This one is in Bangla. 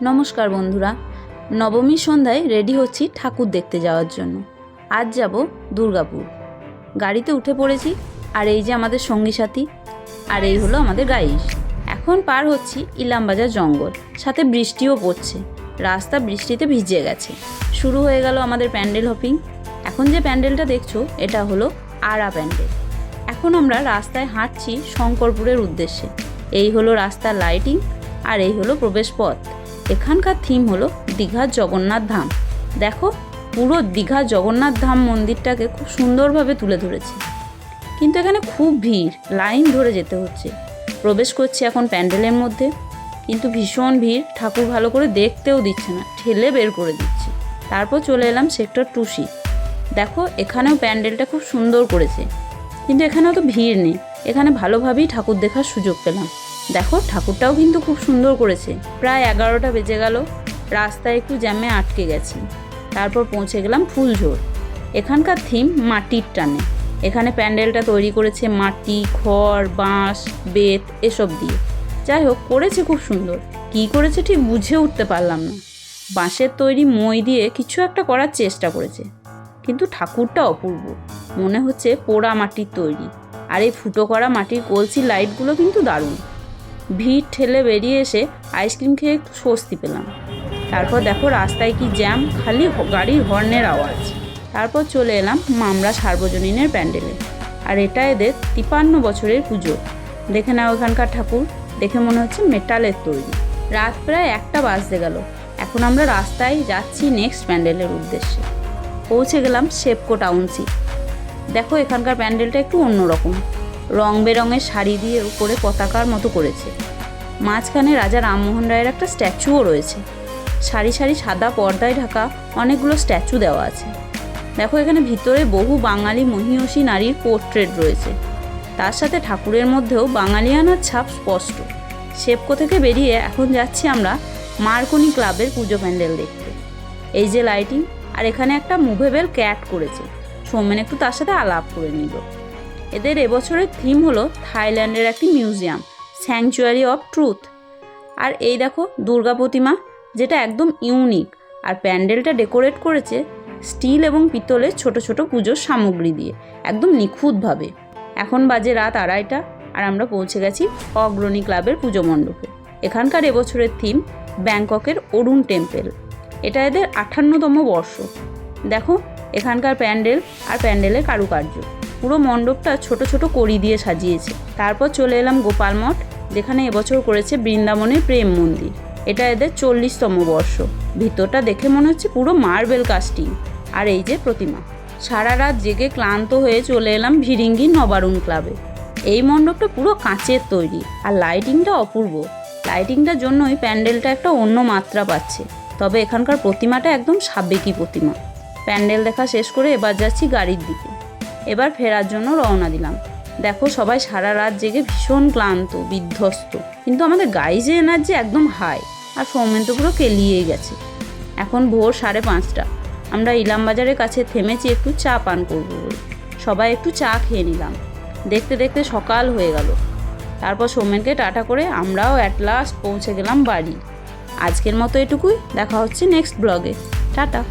নমস্কার বন্ধুরা, নবমীর সন্ধ্যায় রেডি হচ্ছি ঠাকুর দেখতে যাওয়ার জন্য। আজ যাব দুর্গাপুর। গাড়িতে উঠে পড়েছি, আর এই যে আমাদের সঙ্গী সাথী, আর এই হলো আমাদের গাইড। এখন পার হচ্ছি ইলামবাজার জঙ্গল, সাথে বৃষ্টিও পড়ছে, রাস্তা বৃষ্টিতে ভিজে গেছে। শুরু হয়ে গেল আমাদের প্যান্ডেল হপিং। এখন যে প্যান্ডেলটা দেখছো এটা হলো আরা প্যান্ডেল। এখন আমরা রাস্তায় হাঁটছি শঙ্করপুরের উদ্দেশ্যে। এই হলো রাস্তার লাইটিং, আর এই হলো প্রবেশ পথ। এখানকার থিম হলো দীঘার জগন্নাথ ধাম। দেখো, পুরো দীঘার জগন্নাথ ধাম মন্দিরটাকে খুব সুন্দরভাবে তুলে ধরেছে। কিন্তু এখানে খুব ভিড়, লাইন ধরে যেতে হচ্ছে। প্রবেশ করছি এখন প্যান্ডেলের মধ্যে, কিন্তু ভীষণ ভিড়, ঠাকুর ভালো করে দেখতেও দিচ্ছে না, ঠেলে বের করে দিচ্ছে। তারপর চলে এলাম সেক্টর 2C। দেখো, এখানেও প্যান্ডেলটা খুব সুন্দর করেছে, কিন্তু এখানেও তো ভিড় নেই। এখানে ভালোভাবেই ঠাকুর দেখার সুযোগ পেলাম। দেখো, ঠাকুরটাও কিন্তু খুব সুন্দর করেছে। প্রায় 11টা বেজে গেল, রাস্তায় একটু জ্যামে আটকে গেছি। তারপর পৌঁছে গেলাম ফুলঝোর। এখানকার থিম মাটির টানে। এখানে প্যান্ডেলটা তৈরি করেছে মাটি, খড়, বাঁশ, বেত এসব দিয়ে। যাই হোক, করেছে খুব সুন্দর। কি করেছে ঠিক বুঝে উঠতে পারলাম না। বাঁশের তৈরি মই দিয়ে কিছু একটা করার চেষ্টা করেছে, কিন্তু ঠাকুরটা অপূর্ব, মনে হচ্ছে পোড়া মাটির তৈরি। আর এই ফুটো করা মাটির কলসি লাইটগুলো কিন্তু দারুণ। ভিড় ঠেলে বেরিয়ে এসে আইসক্রিম খেয়ে একটু স্বস্তি পেলাম। তারপর দেখো রাস্তায় কি জ্যাম, খালি গাড়ির হর্নের আওয়াজ। তারপর চলে এলাম মামরা সার্বজনীনের প্যান্ডেলে। আর এটা এদের 53 বছরের পুজো। দেখে নাও এখানকার ঠাকুর, দেখে মনে হচ্ছে মেটালের তৈরি। রাত প্রায় 1টা বাজতে গেল। এখন আমরা রাস্তায় যাচ্ছি নেক্সট প্যান্ডেলের উদ্দেশ্যে। পৌঁছে গেলাম সেপকো টাউনশিপ। দেখো, এখানকার প্যান্ডেলটা একটু অন্যরকম। রং বেরঙের শাড়ি দিয়ে উপরে পতাকার মতো করেছে। মাঝখানে রাজা রামমোহন রায়ের একটা স্ট্যাচুও রয়েছে। সারি সারি সাদা পর্দায় ঢাকা অনেকগুলো স্ট্যাচু দেওয়া আছে। দেখো, এখানে ভিতরে বহু বাঙালি মহিয়সী নারীর পোর্ট্রেট রয়েছে। তার সাথে ঠাকুরের মধ্যেও বাঙালিয়ানার ছাপ স্পষ্ট। সেপকো থেকে বেরিয়ে এখন যাচ্ছি আমরা মার্কনি ক্লাবের পুজো প্যান্ডেল দেখতে। এই যে লাইটিং, আর এখানে একটা মুভেবল ক্যাট করেছে। সৌমেন একটু তার সাথে আলাপ করে নিল। এদের এবছরের থিম হলো থাইল্যান্ডের একটি মিউজিয়াম, স্যাংচুয়ারি অফ ট্রুথ। আর এই দেখো দুর্গা প্রতিমা, যেটা একদম ইউনিক। আর প্যান্ডেলটা ডেকোরেট করেছে স্টিল এবং পিতলের ছোট ছোট পুজোর সামগ্রী দিয়ে, একদম নিখুঁতভাবে। এখন বাজে রাত 2:30, আর আমরা পৌঁছে গেছি অগ্রণী ক্লাবের পুজো মণ্ডপে। এখানকার এবছরের থিম ব্যাংককের অরুণ টেম্পল। এটা এদের 58তম বর্ষ। দেখো এখানকার প্যান্ডেল আর প্যান্ডেলের কারুকার্য, পুরো মণ্ডপটা ছোট ছোট কড়ি দিয়ে সাজিয়েছে। তারপর চলে এলাম গোপাল মঠ, যেখানে এবছর করেছে বৃন্দাবনের প্রেম মন্দির। এটা এদের 40তম বর্ষ। ভিতরটা দেখে মনে হচ্ছে পুরো মার্বেল কাস্টিং। আর এই যে প্রতিমা। সারা রাত জেগে ক্লান্ত হয়ে চলে এলাম ভিরিঙ্গি নবারুণ ক্লাবে। এই মণ্ডপটা পুরো কাঁচের তৈরি, আর লাইটিংটা অপূর্ব। লাইটিংটার জন্যই প্যান্ডেলটা একটা অন্য মাত্রা পাচ্ছে। তবে এখানকার প্রতিমাটা একদম সাবেকি প্রতিমা। প্যান্ডেল দেখা শেষ করে এবার যাচ্ছি গাড়ির দিকে। এবার ফেরার জন্য রওনা দিলাম। দেখো, সবাই সারা রাত জেগে ভীষণ ক্লান্ত, বিধ্বস্ত, কিন্তু আমাদের গাইজে এনার্জি একদম হাই। আর সৌমেন তো পুরো কেলিয়েই গেছে। এখন ভোর 5:30। আমরা ইলামবাজারের কাছে থেমেছি একটু চা পান করবো বলে। সবাই একটু চা খেয়ে নিলাম। দেখতে দেখতে সকাল হয়ে গেল। তারপর সৌমেনকে টাটা করে আমরাও অ্যাট লাস্ট পৌঁছে গেলাম বাড়ি। আজকের মতো এটুকুই। দেখা হচ্ছে নেক্সট ব্লগে। টাটা।